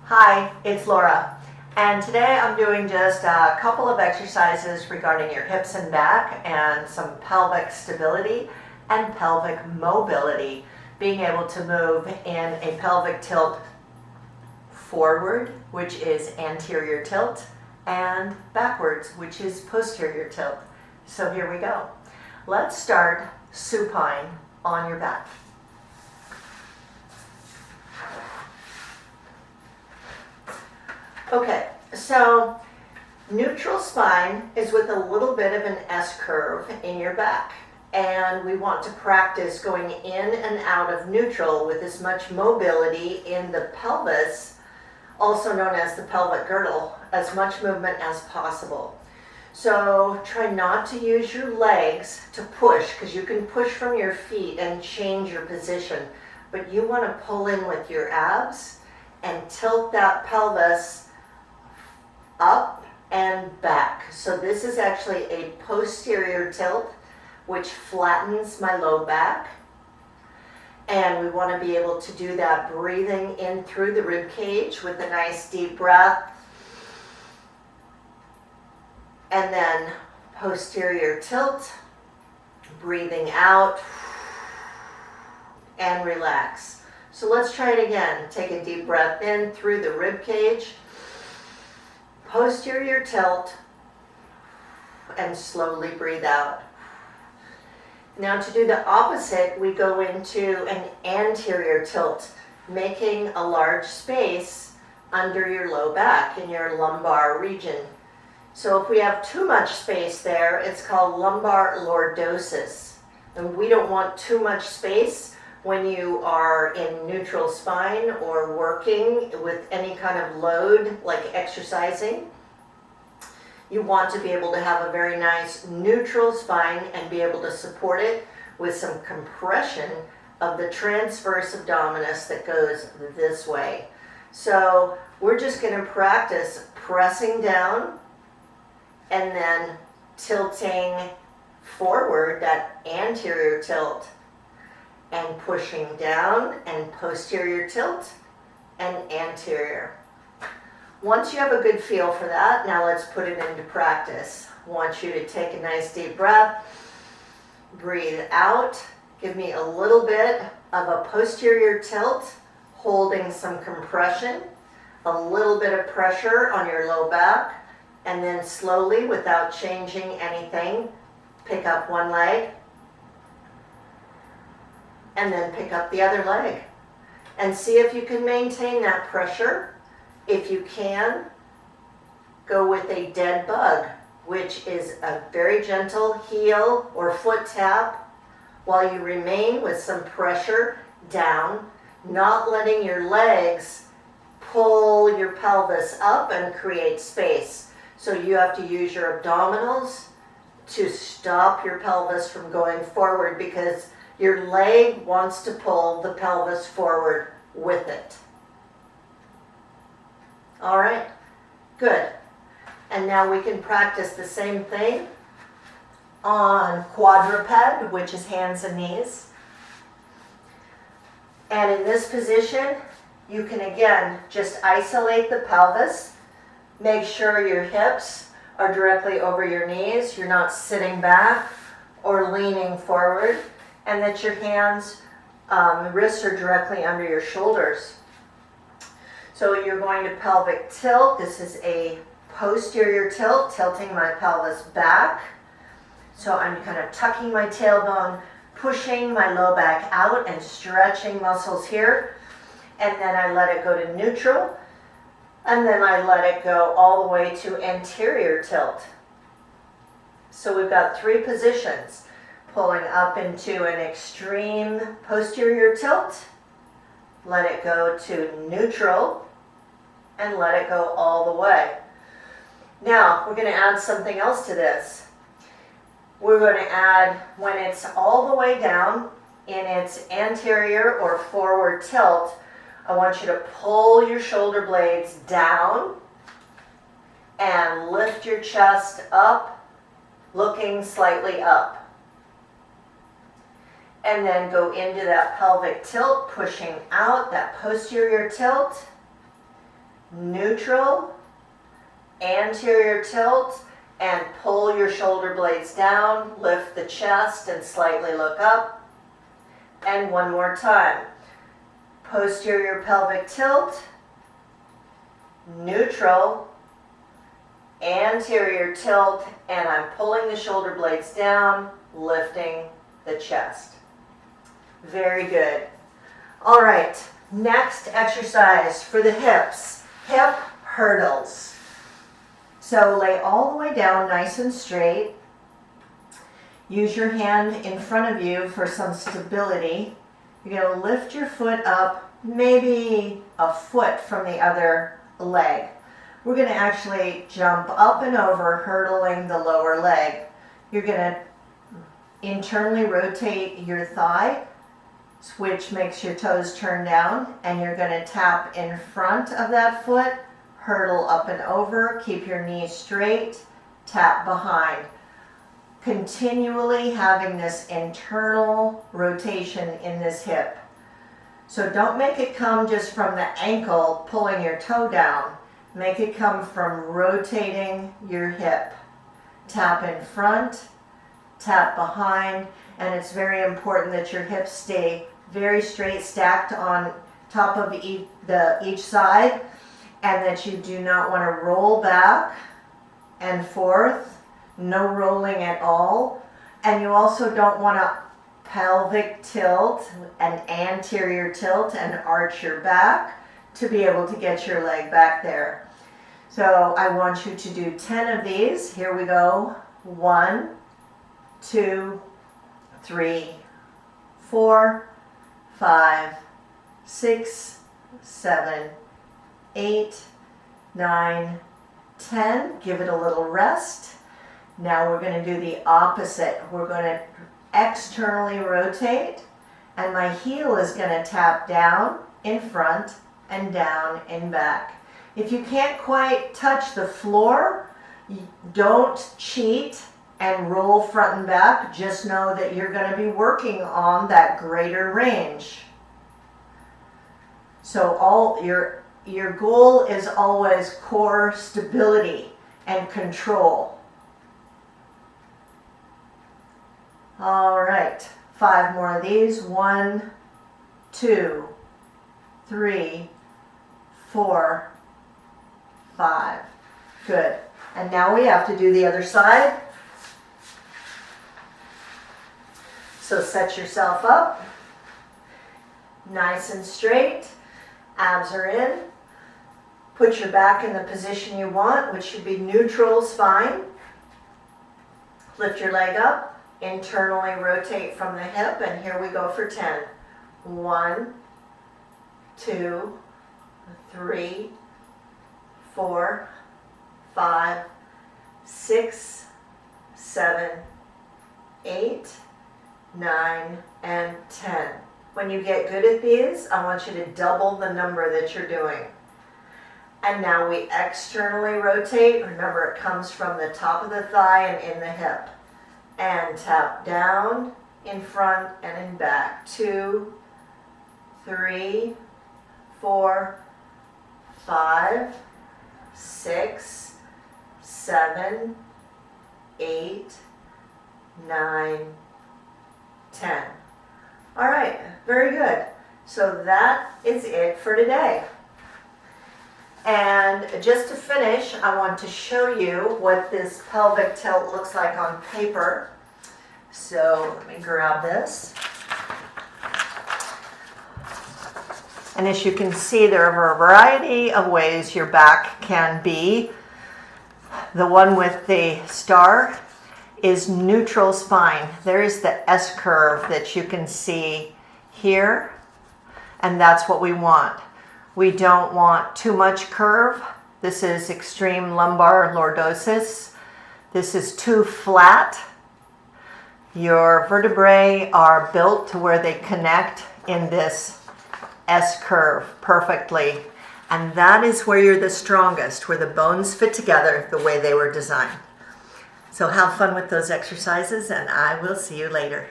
Hi, it's Laura, and today I'm doing just a couple of exercises regarding your hips and back and some pelvic stability and pelvic mobility, being able to move in a pelvic tilt forward, which is anterior tilt, and backwards, which is posterior tilt. So here we go. Let's start supine on your back. Okay, so neutral spine is with a little bit of an S curve in your back. And we want to practice going in and out of neutral with as much mobility in the pelvis, also known as the pelvic girdle, as much movement as possible. So try not to use your legs to push, because you can push from your feet and change your position. But you want to pull in with your abs and tilt that pelvis up and back. So this is actually a posterior tilt, which flattens my low back. And we want to be able to do that breathing in through the rib cage with a nice deep breath. And then posterior tilt, breathing out and relax. So let's try it again. Take a deep breath in through the rib cage. Posterior tilt, and slowly breathe out. Now to do the opposite, we go into an anterior tilt, making a large space under your low back in your lumbar region. So if we have too much space there, it's called lumbar lordosis. And we don't want too much space when you are in neutral spine or working with any kind of load like exercising. You want to be able to have a very nice neutral spine and be able to support it with some compression of the transverse abdominis that goes this way. So we're just going to practice pressing down and then tilting forward, that anterior tilt, and pushing down and posterior tilt and anterior. Once you have a good feel for that, now let's put it into practice. I want you to take a nice deep breath, breathe out, give me a little bit of a posterior tilt, holding some compression, a little bit of pressure on your low back, and then slowly, without changing anything, pick up one leg, and then pick up the other leg. And see if you can maintain that pressure. If you can, go with a dead bug, which is a very gentle heel or foot tap while you remain with some pressure down, not letting your legs pull your pelvis up and create space. So you have to use your abdominals to stop your pelvis from going forward, because your leg wants to pull the pelvis forward with it. All right, good. And now we can practice the same thing on quadruped, which is hands and knees. And in this position, you can again just isolate the pelvis. Make sure your hips are directly over your knees. You're not sitting back or leaning forward, and that your hands, wrists are directly under your shoulders. So you're going to pelvic tilt. This is a posterior tilt, tilting my pelvis back. So I'm kind of tucking my tailbone, pushing my low back out and stretching muscles here. And then I let it go to neutral. And then I let it go all the way to anterior tilt. So we've got three positions. Pulling up into an extreme posterior tilt. Let it go to neutral. And let it go all the way. Now, we're going to add something else to this. We're going to add, when it's all the way down in its anterior or forward tilt, I want you to pull your shoulder blades down and lift your chest up, looking slightly up. And then go into that pelvic tilt, pushing out, that posterior tilt. neutral, anterior tilt, and pull your shoulder blades down, lift the chest and slightly look up. And one more time. Posterior pelvic tilt, neutral, anterior tilt, and I'm pulling the shoulder blades down, lifting the chest. Very good. All right, next exercise for the hips, hip hurdles. So lay all the way down nice and straight. Use your hand in front of you for some stability. You're going to lift your foot up maybe a foot from the other leg. We're going to actually jump up and over, hurdling the lower leg. You're going to internally rotate your thigh, which makes your toes turn down, and you're going to tap in front of that foot, hurdle up and over, keep your knees straight, tap behind. Continually having this internal rotation in this hip. So don't make it come just from the ankle pulling your toe down. Make it come from rotating your hip. Tap in front, tap behind, and it's very important that your hips stay very straight, stacked on top of each side, and that you do not want to roll back and forth. No rolling at all. And you also don't want to pelvic tilt, an anterior tilt, and arch your back to be able to get your leg back there. So I want you to do 10 of these. Here we go. 1, 2, 3, 4, 5, 6, 7, 8, 9, 10. Give it a little rest. Now we're going to do the opposite. We're going to externally rotate, and my heel is going to tap down in front and down in back. If you can't quite touch the floor, don't cheat and roll front and back. Just know that you're going to be working on that greater range. So all your goal is always core stability and control. All right, 5 more of these. 1, 2, 3, 4, 5. Good. And now we have to do the other side. So set yourself up. Nice and straight. Abs are in. Put your back in the position you want, which should be neutral spine. Lift your leg up. Internally rotate from the hip, and here we go for 10. 1, 2, 3, 4, 5, 6, 7, 8, 9, and 10. When you get good at these, I want you to double the number that you're doing. And now we externally rotate. Remember, it comes from the top of the thigh and in the hip. And tap down, in front, and in back. 2, 3, 4, 5, 6, 7, 8, 9, 10. All right, very good. So that is it for today. And just to finish, I want to show you what this pelvic tilt looks like on paper. So let me grab this. And as you can see, there are a variety of ways your back can be. The one with the star is neutral spine. There is the S curve that you can see here, and that's what we want. We don't want too much curve. This is extreme lumbar lordosis. This is too flat. Your vertebrae are built to where they connect in this S curve perfectly. And that is where you're the strongest, where the bones fit together the way they were designed. So have fun with those exercises, and I will see you later.